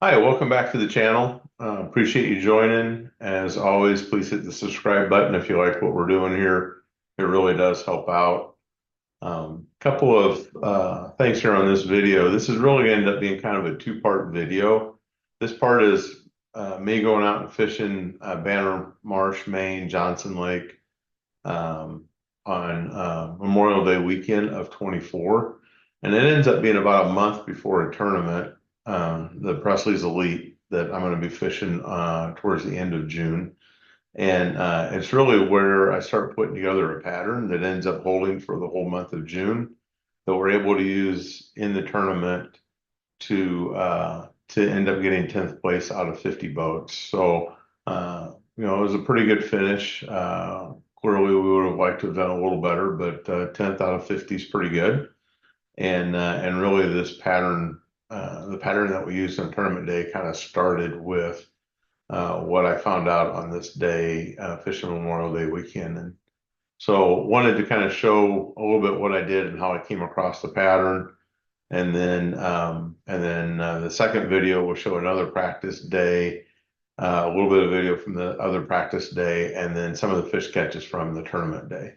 Hi, welcome back to the channel. Appreciate you joining. As always, please hit the subscribe button if you like what we're doing here. It really does help out. Couple of things here on this video. This is really going to end up being kind of a two-part video. This part is me going out and fishing Banner Marsh, Maine, Johnson Lake on Memorial Day weekend of 24. And it ends up being about a month before a tournament, the Presley's Elite, that I'm going to be fishing towards the end of June. And it's really where I start putting together a pattern that ends up holding for the whole month of June that we're able to use in the tournament to end up getting 10th place out of 50 boats. So it was a pretty good finish. Clearly, we would have liked to have done a little better, but 10th out of 50 is pretty good. And really, this pattern, the pattern that we used on tournament day, kind of started with what I found out on this day, fishing Memorial Day weekend. And so wanted to kind of show a little bit what I did and how I came across the pattern. And then the second video will show another practice day, a little bit of video from the other practice day, and then some of the fish catches from the tournament day.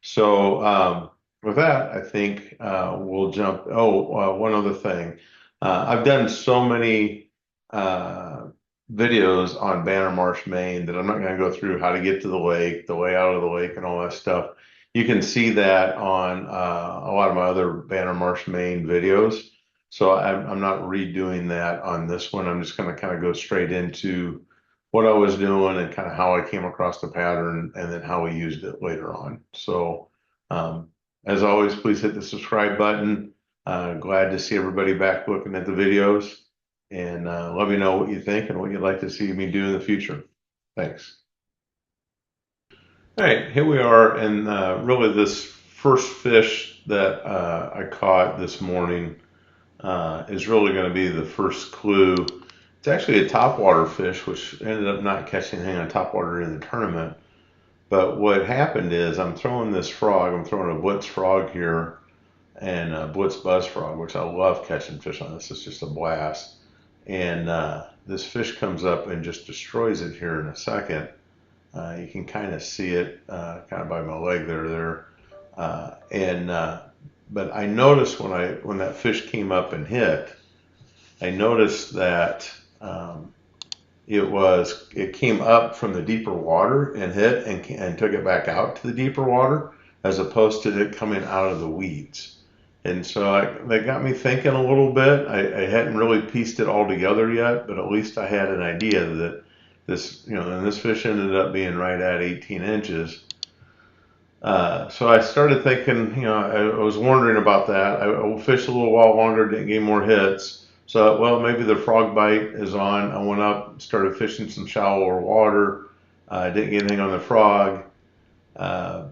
So with that, I think we'll jump. Oh, one other thing. I've done so many videos on Banner Marsh, Maine that I'm not going to go through how to get to the lake, the layout of the lake, and all that stuff. You can see that on a lot of my other Banner Marsh, Maine videos. So I'm not redoing that on this one. I'm just going to kind of go straight into what I was doing and kind of how I came across the pattern and then how we used it later on. So, as always, please hit the subscribe button. Glad to see everybody back looking at the videos, and let me know what you think and what you'd like to see me do in the future. Thanks. All right, here we are, and really this first fish that I caught this morning is really going to be the first clue. It's actually a topwater fish, which ended up not catching anything on topwater in the tournament. But what happened is I'm throwing this frog. I'm throwing a Blitz frog here and a Blitz buzz frog, which I love catching fish on. This is just a blast. And this fish comes up and just destroys it here in a second. You can kind of see it kind of by my leg there. But I noticed when that fish came up and hit, I noticed that it came up from the deeper water and hit and took it back out to the deeper water as opposed to it coming out of the weeds. And so that got me thinking a little bit. I hadn't really pieced it all together yet, but at least I had an idea that and this fish ended up being right at 18 inches. So I started thinking, I was wondering about that. I fished a little while longer, didn't get more hits. So, well, maybe the frog bite is on. I went up, started fishing some shallower water. Didn't get anything on the frog.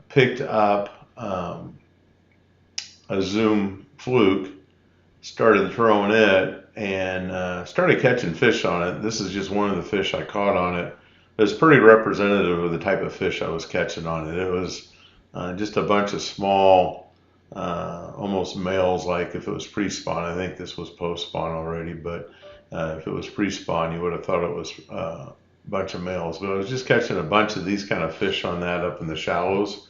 Picked up a Zoom fluke, started throwing it, and started catching fish on it. This is just one of the fish I caught on it. It's pretty representative of the type of fish I was catching on it. It was just a bunch of small, almost males, like if it was pre-spawn. I think this was post-spawn already, but if it was pre-spawn, you would have thought it was a bunch of males. But I was just catching a bunch of these kind of fish on that up in the shallows.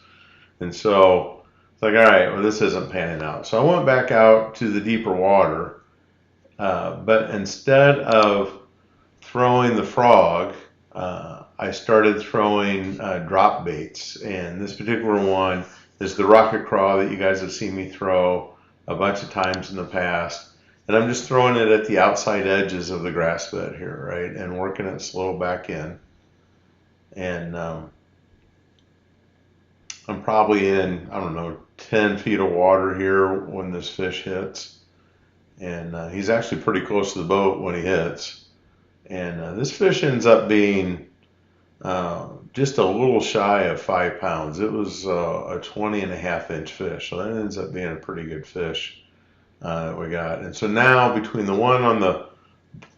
And so it's like, all right, well, this isn't panning out. So I went back out to the deeper water, but instead of throwing the frog, I started throwing drop baits, and this particular one is the rocket craw that you guys have seen me throw a bunch of times in the past. And I'm just throwing it at the outside edges of the grass bed here, right, and working it slow back in. And I'm probably in, I don't know, 10 feet of water here when this fish hits. And he's actually pretty close to the boat when he hits. And this fish ends up being just a little shy of 5 pounds. It was a 20.5 inch fish, so that ends up being a pretty good fish that we got. And so now between the one on the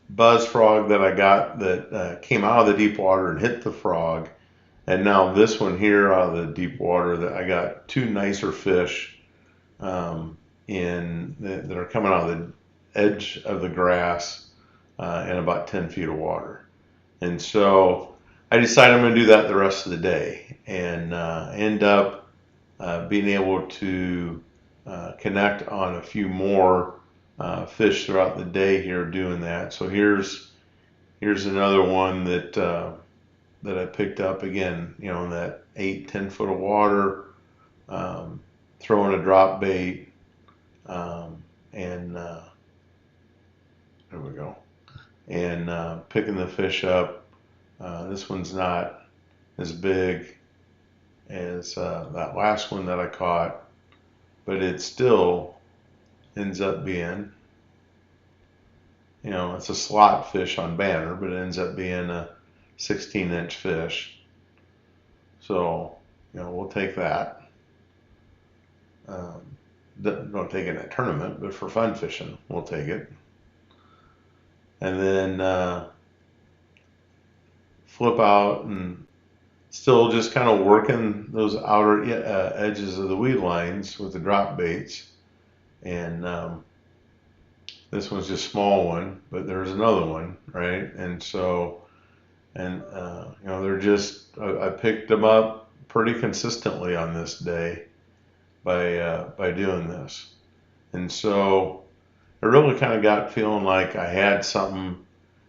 buzz frog that I got that came out of the deep water and hit the frog, and now this one here out of the deep water, that I got two nicer fish that are coming out of the edge of the grass in about 10 feet of water. And so I decided I'm going to do that the rest of the day, and end up being able to connect on a few more fish throughout the day here doing that. So here's another one that that I picked up again, you know, in that 8-10 foot of water, throwing a drop bait, and there we go, and picking the fish up. This one's not as big as that last one that I caught, but it still ends up being, you know, it's a slot fish on banner, but it ends up being a 16-inch fish. So, you know, we'll take that. Don't take it in a tournament, but for fun fishing, we'll take it. And then flip out and still just kind of working those outer edges of the weed lines with the drop baits. And this one's just a small one, but there's another one, right? And so, and you know, they're just, I picked them up pretty consistently on this day by doing this. And so I really kind of got feeling like I had something,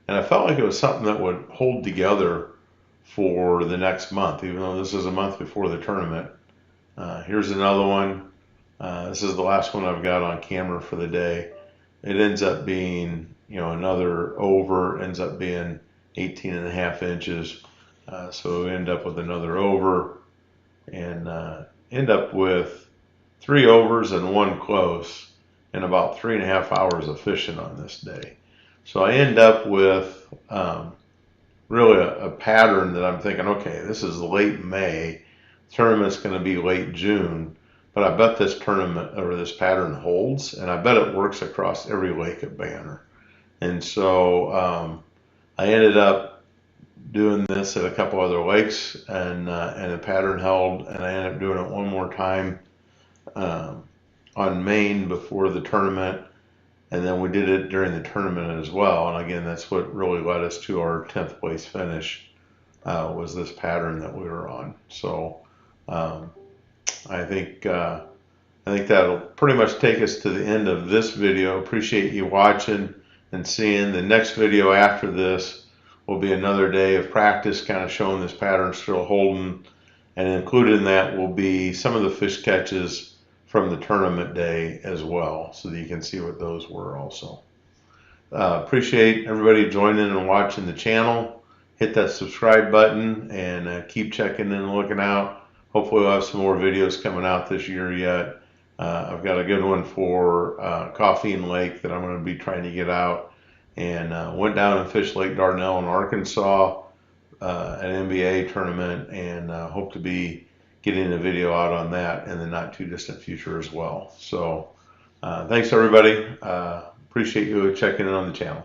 and I felt like it was something that would hold together for the next month, even though this is a month before the tournament. Here's another one. This is the last one I've got on camera for the day. It ends up being, you know, another over, ends up being 18.5 inches. So we end up with another over, and end up with 3 overs and 1 close in about 3.5 hours of fishing on this day. So I end up with really a pattern that I'm thinking, okay, this is late May, tournament's going to be late June, but I bet this tournament or this pattern holds, and I bet it works across every lake at Banner. And so I ended up doing this at a couple other lakes, and the pattern held, and I ended up doing it one more time on Maine before the tournament, and then we did it during the tournament as well. And again, that's what really led us to our 10th place finish, was this pattern that we were on. So I think that'll pretty much take us to the end of this video. Appreciate you watching and seeing. The next video after this will be another day of practice, kind of showing this pattern still holding, and included in that will be some of the fish catches from the tournament day as well, so that you can see what those were also. Appreciate everybody joining and watching the channel. Hit that subscribe button, and keep checking in and looking out. Hopefully we'll have some more videos coming out this year yet. I've got a good one for Coffee Lake that I'm going to be trying to get out, and went down and fished Lake Dardanelle in Arkansas, an NBA tournament, and hope to be getting a video out on that in the not too distant future as well. So thanks everybody. Appreciate you checking in on the channel.